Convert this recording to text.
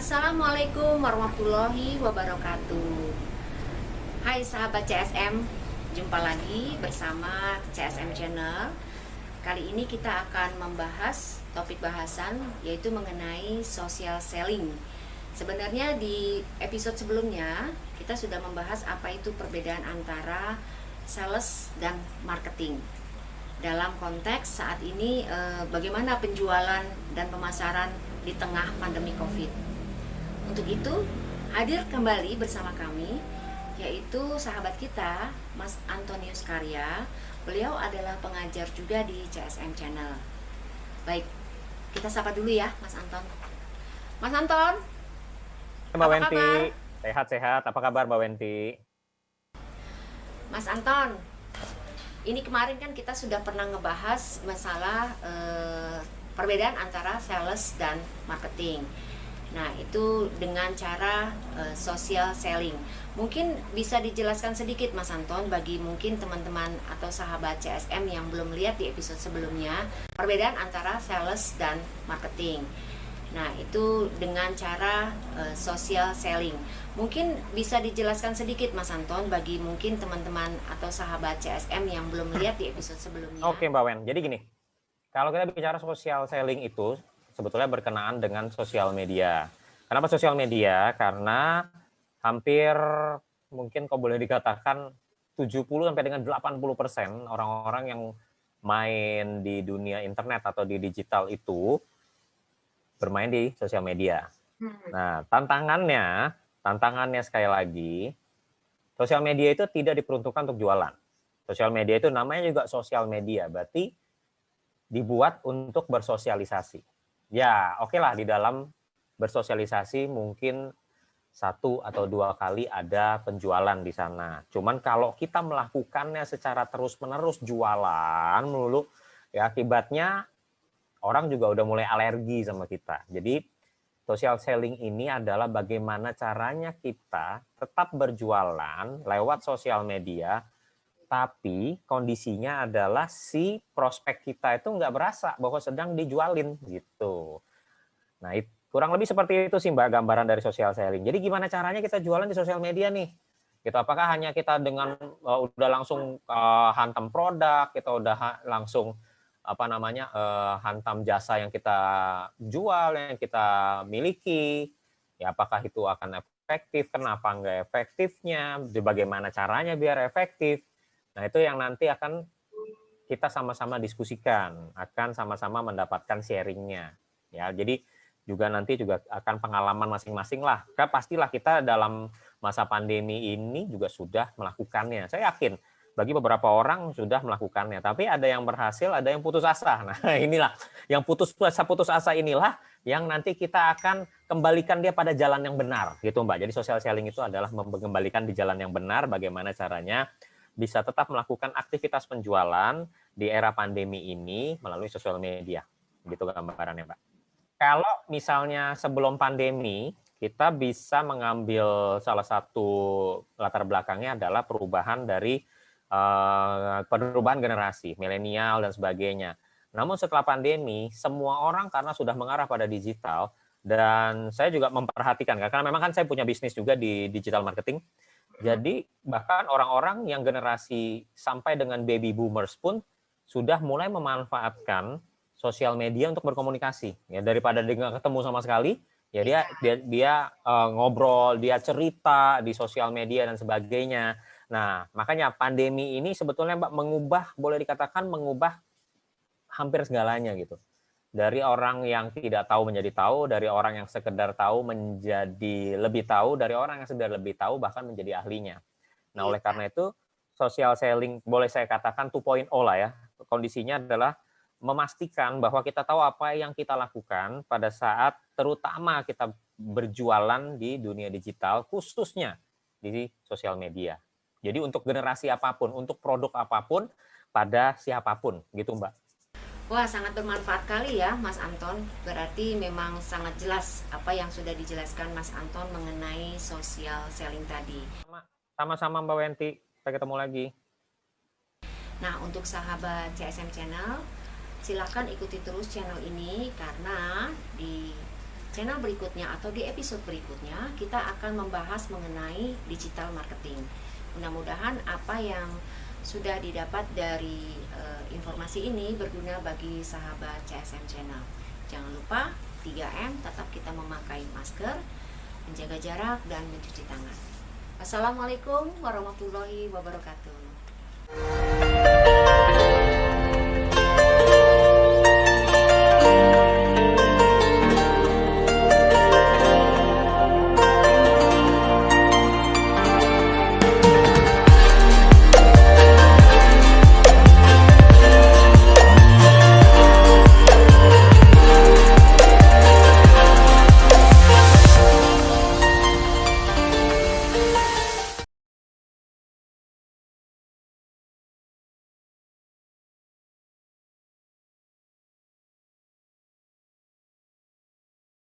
Assalamualaikum warahmatullahi wabarakatuh. Hai sahabat CSM, jumpa lagi bersama CSM Channel. Kali ini kita akan membahas topik bahasan yaitu mengenai social selling. Sebenarnya di episode sebelumnya kita sudah membahas apa itu perbedaan antara sales dan marketing. Dalam konteks saat ini bagaimana penjualan dan pemasaran di tengah pandemi Covid. Untuk itu, hadir kembali bersama kami, yaitu sahabat kita, Mas Antonius Karya. Beliau adalah pengajar juga di CSM Channel. Baik, kita sapa dulu ya, Mas Anton. Mas Anton, Mbak apa Wenti, kabar? sehat-sehat. Apa kabar Mbak Wenti? Mas Anton, ini kemarin kan kita sudah pernah ngebahas masalah perbedaan antara sales dan marketing. Nah, itu dengan cara social selling. Mungkin bisa dijelaskan sedikit Mas Anton bagi mungkin teman-teman atau sahabat CSM yang belum lihat di episode sebelumnya, perbedaan antara sales dan marketing. Nah, itu dengan cara social selling. Mungkin bisa dijelaskan sedikit Mas Anton bagi mungkin teman-teman atau sahabat CSM yang belum lihat di episode sebelumnya. Oke Mbak Wen, jadi gini, kalau kita bicara social selling itu sebetulnya berkenaan dengan sosial media. Kenapa sosial media? Karena hampir mungkin kalau boleh dikatakan 70 sampai dengan 80% orang-orang yang main di dunia internet atau di digital itu bermain di sosial media. Nah, tantangannya sekali lagi, sosial media itu tidak diperuntukkan untuk jualan. Sosial media itu namanya juga sosial media, berarti dibuat untuk bersosialisasi. Ya, oke lah, di dalam bersosialisasi mungkin 1 atau 2 kali ada penjualan di sana. Cuman kalau kita melakukannya secara terus-menerus jualan melulu, ya akibatnya orang juga udah mulai alergi sama kita. Jadi social selling ini adalah bagaimana caranya kita tetap berjualan lewat sosial media, tapi kondisinya adalah si prospek kita itu nggak berasa bahwa sedang dijualin gitu. Nah, kurang lebih seperti itu sih Mbak gambaran dari social selling. Jadi gimana caranya kita jualan di sosial media nih? Gitu, apakah hanya kita dengan udah langsung hantam produk, kita udah langsung hantam jasa yang kita jual, yang kita miliki, ya apakah itu akan efektif, kenapa nggak efektifnya, bagaimana caranya biar efektif. Nah, itu yang nanti akan kita sama-sama diskusikan, akan sama-sama mendapatkan sharingnya. Ya, jadi nanti akan pengalaman masing-masing lah. Kan pastilah kita dalam masa pandemi ini juga sudah melakukannya. Saya yakin bagi beberapa orang sudah melakukannya, tapi ada yang berhasil, ada yang putus asa. Nah, inilah yang putus asa inilah yang nanti kita akan kembalikan dia pada jalan yang benar, gitu Mbak. Jadi social selling itu adalah mengembalikan di jalan yang benar, bagaimana caranya bisa tetap melakukan aktivitas penjualan di era pandemi ini melalui sosial media. Gitu gambarannya, Mbak. Kalau misalnya sebelum pandemi, kita bisa mengambil salah satu latar belakangnya adalah perubahan dari perubahan generasi, milenial dan sebagainya. Namun setelah pandemi, semua orang karena sudah mengarah pada digital, dan saya juga memperhatikan, karena memang kan saya punya bisnis juga di digital marketing, jadi bahkan orang-orang yang generasi sampai dengan baby boomers pun sudah mulai memanfaatkan sosial media untuk berkomunikasi. Ya, daripada dia nggak ketemu sama sekali, ya dia ngobrol, dia cerita di sosial media dan sebagainya. Nah, makanya pandemi ini sebetulnya Mbak boleh dikatakan mengubah hampir segalanya gitu. Dari orang yang tidak tahu menjadi tahu, dari orang yang sekedar tahu menjadi lebih tahu, dari orang yang sekedar lebih tahu bahkan menjadi ahlinya. Nah, oleh karena itu social selling boleh saya katakan 2.0 lah ya. Kondisinya adalah memastikan bahwa kita tahu apa yang kita lakukan pada saat terutama kita berjualan di dunia digital, khususnya di sosial media. Jadi untuk generasi apapun, untuk produk apapun, pada siapapun, gitu Mbak. Wah, sangat bermanfaat kali ya Mas Anton. Berarti memang sangat jelas apa yang sudah dijelaskan Mas Anton mengenai social selling tadi. Sama-sama Mbak Wenti, sampai ketemu lagi. Nah, untuk sahabat CSM Channel, silahkan ikuti terus channel ini karena di channel berikutnya atau di episode berikutnya kita akan membahas mengenai digital marketing. Mudah-mudahan apa yang sudah didapat dari informasi ini berguna bagi sahabat CSM Channel. Jangan lupa 3M, tetap kita memakai masker, menjaga jarak, dan mencuci tangan. Assalamualaikum warahmatullahi wabarakatuh.